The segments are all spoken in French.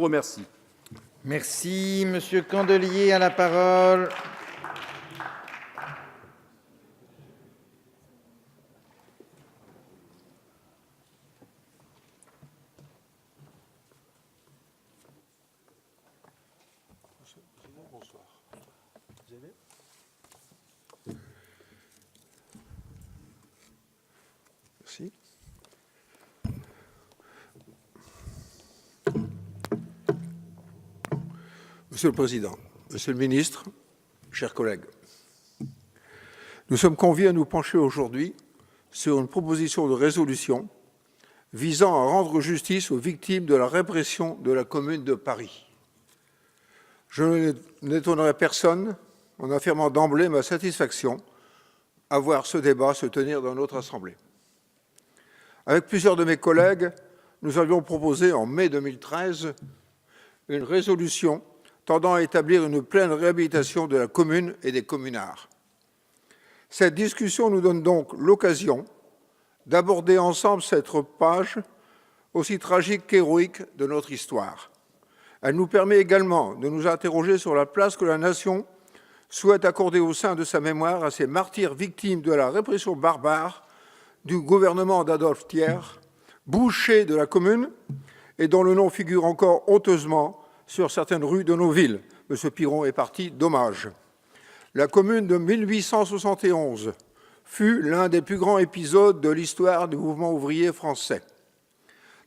vous remercie. Merci. Monsieur Candelier a la parole. Merci. Monsieur le Président, Monsieur le Ministre, chers collègues, nous sommes conviés à nous pencher aujourd'hui sur une proposition de résolution visant à rendre justice aux victimes de la répression de la Commune de Paris. Je n'étonnerai personne en affirmant d'emblée ma satisfaction à voir ce débat se tenir dans notre Assemblée. Avec plusieurs de mes collègues, nous avions proposé en mai 2013 une résolution tendant à établir une pleine réhabilitation de la commune et des communards. Cette discussion nous donne donc l'occasion d'aborder ensemble cette page aussi tragique qu'héroïque de notre histoire. Elle nous permet également de nous interroger sur la place que la nation souhaite accorder au sein de sa mémoire à ces martyrs victimes de la répression barbare du gouvernement d'Adolphe Thiers, boucher de la commune et dont le nom figure encore honteusement sur certaines rues de nos villes. M. Piron est parti d'hommage. La commune de 1871 fut l'un des plus grands épisodes de l'histoire du mouvement ouvrier français.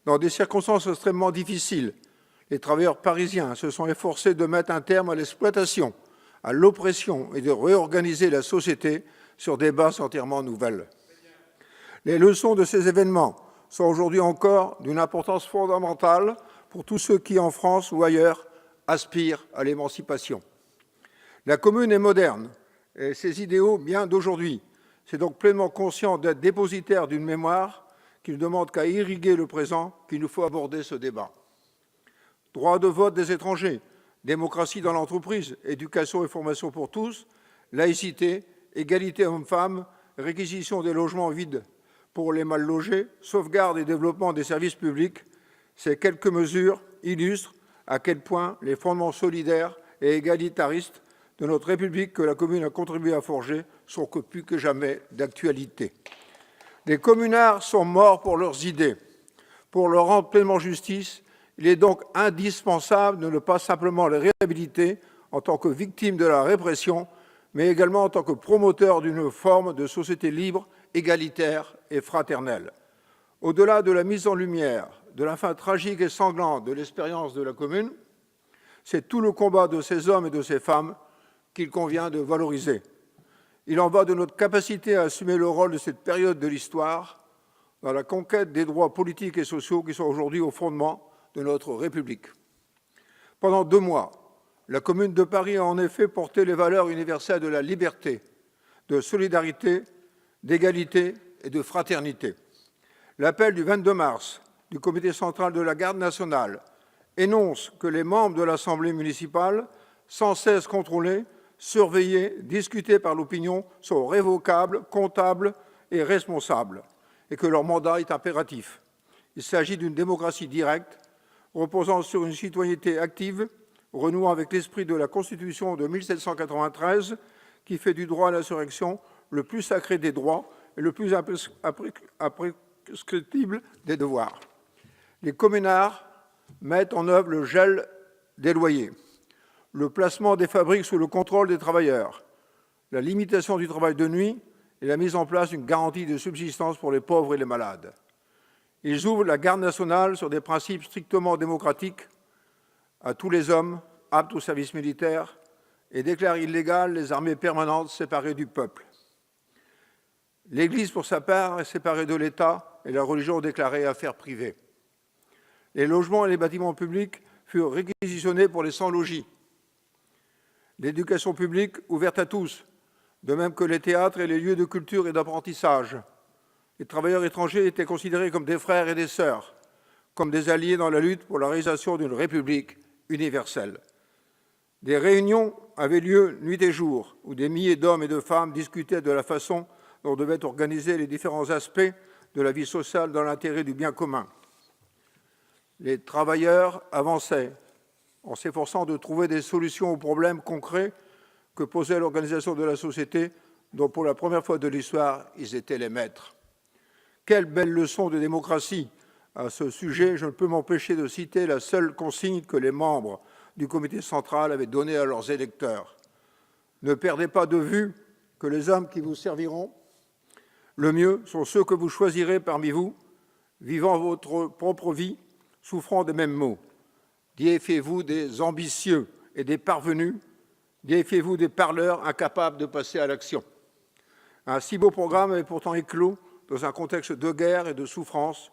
Dans des circonstances extrêmement difficiles, les travailleurs parisiens se sont efforcés de mettre un terme à l'exploitation, à l'oppression et de réorganiser la société sur des bases entièrement nouvelles. Les leçons de ces événements sont aujourd'hui encore d'une importance fondamentale pour tous ceux qui, en France ou ailleurs, aspirent à l'émancipation. La commune est moderne et ses idéaux bien d'aujourd'hui. C'est donc pleinement conscient d'être dépositaire d'une mémoire qui ne demande qu'à irriguer le présent qu'il nous faut aborder ce débat. Droit de vote des étrangers, démocratie dans l'entreprise, éducation et formation pour tous, laïcité, égalité hommes-femmes, réquisition des logements vides pour les mal logés, sauvegarde et développement des services publics, ces quelques mesures illustrent à quel point les fondements solidaires et égalitaristes de notre République que la commune a contribué à forger sont plus que jamais d'actualité. Les communards sont morts pour leurs idées. Pour leur rendre pleinement justice, il est donc indispensable de ne pas simplement les réhabiliter en tant que victimes de la répression, mais également en tant que promoteurs d'une forme de société libre, égalitaire et fraternelle. Au-delà de la mise en lumière de la fin tragique et sanglante de l'expérience de la commune, c'est tout le combat de ces hommes et de ces femmes qu'il convient de valoriser. Il en va de notre capacité à assumer le rôle de cette période de l'histoire dans la conquête des droits politiques et sociaux qui sont aujourd'hui au fondement de notre République. Pendant 2 mois, la Commune de Paris a en effet porté les valeurs universelles de la liberté, de solidarité, d'égalité et de fraternité. L'appel du 22 mars du Comité central de la Garde nationale énonce que les membres de l'Assemblée municipale, sans cesse contrôlés, surveillés, discutés par l'opinion, sont révocables, comptables et responsables, et que leur mandat est impératif. Il s'agit d'une démocratie directe, reposant sur une citoyenneté active, renouant avec l'esprit de la Constitution de 1793, qui fait du droit à l'insurrection le plus sacré des droits et le plus imprescriptible des devoirs. Les communards mettent en œuvre le gel des loyers, le placement des fabriques sous le contrôle des travailleurs, la limitation du travail de nuit et la mise en place d'une garantie de subsistance pour les pauvres et les malades. Ils ouvrent la garde nationale sur des principes strictement démocratiques à tous les hommes aptes au service militaire et déclarent illégales les armées permanentes séparées du peuple. L'Église, pour sa part, est séparée de l'État et la religion déclarée affaire privée. Les logements et les bâtiments publics furent réquisitionnés pour les sans-logis. L'éducation publique ouverte à tous, de même que les théâtres et les lieux de culture et d'apprentissage. Les travailleurs étrangers étaient considérés comme des frères et des sœurs, comme des alliés dans la lutte pour la réalisation d'une République universelle. Des réunions avaient lieu nuit et jour, où des milliers d'hommes et de femmes discutaient de la façon dont devaient organiser les différents aspects de la vie sociale dans l'intérêt du bien commun. Les travailleurs avançaient en s'efforçant de trouver des solutions aux problèmes concrets que posait l'organisation de la société, dont pour la première fois de l'histoire, ils étaient les maîtres. Quelle belle leçon de démocratie! À ce sujet, je ne peux m'empêcher de citer la seule consigne que les membres du comité central avaient donnée à leurs électeurs. Ne perdez pas de vue que les hommes qui vous serviront le mieux sont ceux que vous choisirez parmi vous, vivant votre propre vie, souffrant des mêmes maux. Défiez-vous des ambitieux et des parvenus, défiez-vous des parleurs incapables de passer à l'action. Un si beau programme est pourtant éclos dans un contexte de guerre et de souffrance,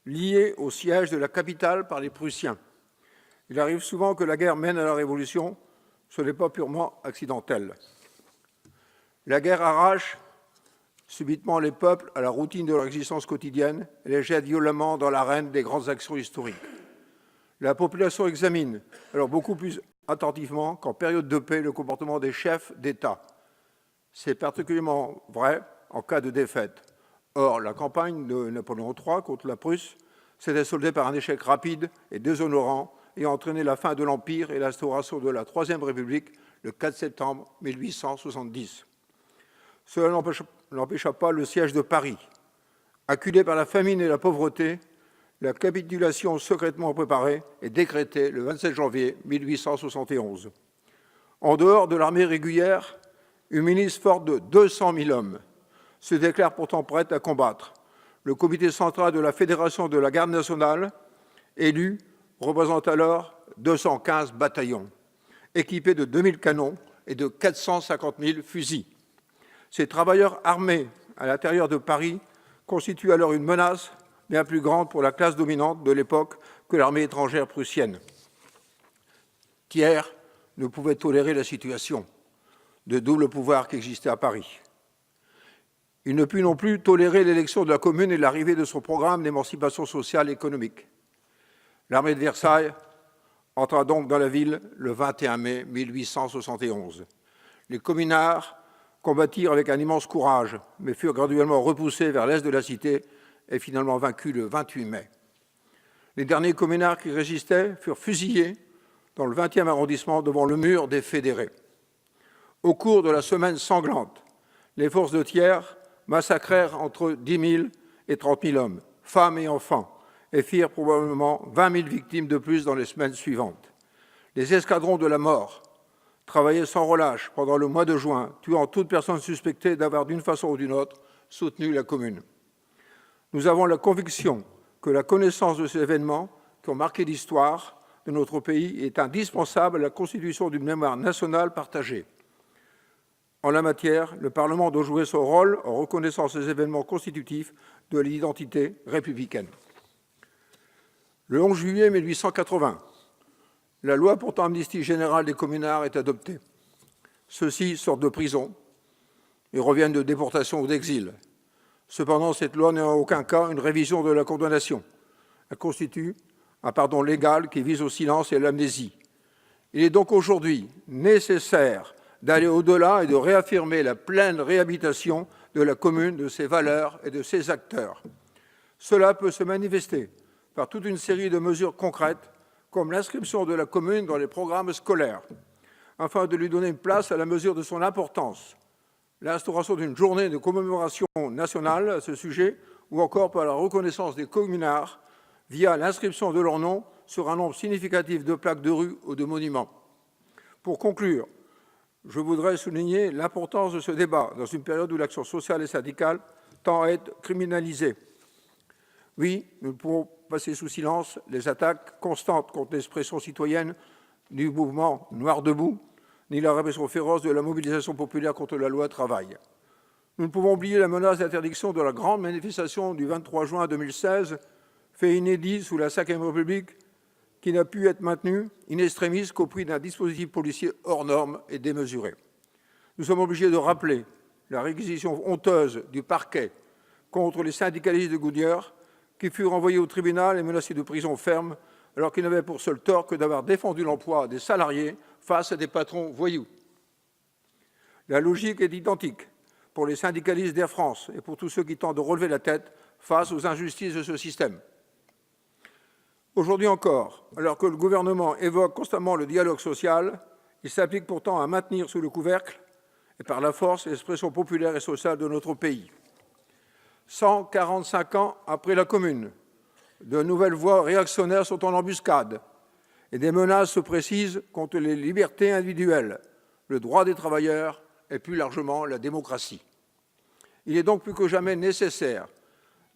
lié au siège de la capitale par les Prussiens. Il arrive souvent que la guerre mène à la révolution, ce n'est pas purement accidentel. La guerre arrache subitement les peuples à la routine de leur existence quotidienne et les jette violemment dans l'arène des grandes actions historiques. La population examine alors beaucoup plus attentivement qu'en période de paix le comportement des chefs d'État. C'est particulièrement vrai en cas de défaite. Or, la campagne de Napoléon III contre la Prusse s'était soldée par un échec rapide et déshonorant et a entraîné la fin de l'Empire et l'instauration de la Troisième République le 4 septembre 1870. Cela n'empêcha pas le siège de Paris. Acculé par la famine et la pauvreté, la capitulation secrètement préparée est décrétée le 27 janvier 1871. En dehors de l'armée régulière, une milice forte de 200 000 hommes se déclare pourtant prête à combattre. Le comité central de la Fédération de la Garde nationale, élu, représente alors 215 bataillons, équipés de 2000 canons et de 450 000 fusils. Ces travailleurs armés à l'intérieur de Paris constituent alors une menace bien plus grande pour la classe dominante de l'époque que l'armée étrangère prussienne. Thiers ne pouvait tolérer la situation de double pouvoir qui existait à Paris. Il ne put non plus tolérer l'élection de la Commune et l'arrivée de son programme d'émancipation sociale et économique. L'armée de Versailles entra donc dans la ville le 21 mai 1871. Les communards combattirent avec un immense courage, mais furent graduellement repoussés vers l'est de la cité et finalement vaincus le 28 mai. Les derniers communards qui résistaient furent fusillés dans le 20e arrondissement devant le mur des fédérés. Au cours de la semaine sanglante, les forces de Thiers massacrèrent entre 10 000 et 30 000 hommes, femmes et enfants, et firent probablement 20 000 victimes de plus dans les semaines suivantes. Les escadrons de la mort travaillaient sans relâche pendant le mois de juin, tuant toute personne suspectée d'avoir d'une façon ou d'une autre soutenu la Commune. Nous avons la conviction que la connaissance de ces événements qui ont marqué l'histoire de notre pays est indispensable à la constitution d'une mémoire nationale partagée. En la matière, le Parlement doit jouer son rôle en reconnaissant ces événements constitutifs de l'identité républicaine. Le 11 juillet 1880, la loi portant amnistie générale des communards est adoptée. Ceux-ci sortent de prison et reviennent de déportation ou d'exil. Cependant, cette loi n'est en aucun cas une révision de la condamnation. Elle constitue un pardon légal qui vise au silence et à l'amnésie. Il est donc aujourd'hui nécessaire d'aller au-delà et de réaffirmer la pleine réhabilitation de la commune, de ses valeurs et de ses acteurs. Cela peut se manifester par toute une série de mesures concrètes, comme l'inscription de la commune dans les programmes scolaires, afin de lui donner une place à la mesure de son importance, l'instauration d'une journée de commémoration nationale à ce sujet, ou encore par la reconnaissance des communards via l'inscription de leur nom sur un nombre significatif de plaques de rue ou de monuments. Pour conclure, je voudrais souligner l'importance de ce débat dans une période où l'action sociale et syndicale tend à être criminalisée. Oui, nous ne pouvons passer sous silence les attaques constantes contre l'expression citoyenne du mouvement Noir debout, ni la répression féroce de la mobilisation populaire contre la loi travail. Nous ne pouvons oublier la menace d'interdiction de la grande manifestation du 23 juin 2016, fait inédit sous la Ve République, qui n'a pu être maintenu in extremis qu'au prix d'un dispositif policier hors norme et démesuré. Nous sommes obligés de rappeler la réquisition honteuse du parquet contre les syndicalistes de Goodyear, qui furent envoyés au tribunal et menacés de prison ferme, alors qu'ils n'avaient pour seul tort que d'avoir défendu l'emploi des salariés face à des patrons voyous. La logique est identique pour les syndicalistes d'Air France et pour tous ceux qui tentent de relever la tête face aux injustices de ce système. Aujourd'hui encore, alors que le gouvernement évoque constamment le dialogue social, il s'applique pourtant à maintenir sous le couvercle et par la force l'expression populaire et sociale de notre pays. 145 ans après la Commune, de nouvelles voies réactionnaires sont en embuscade et des menaces se précisent contre les libertés individuelles, le droit des travailleurs et plus largement la démocratie. Il est donc plus que jamais nécessaire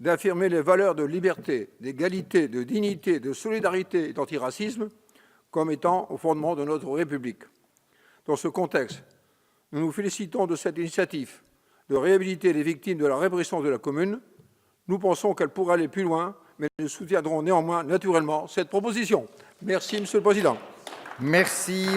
d'affirmer les valeurs de liberté, d'égalité, de dignité, de solidarité et d'antiracisme comme étant au fondement de notre République. Dans ce contexte, nous nous félicitons de cette initiative de réhabiliter les victimes de la répression de la Commune. Nous pensons qu'elle pourrait aller plus loin, mais nous soutiendrons néanmoins naturellement cette proposition. Merci, Monsieur le Président. Merci.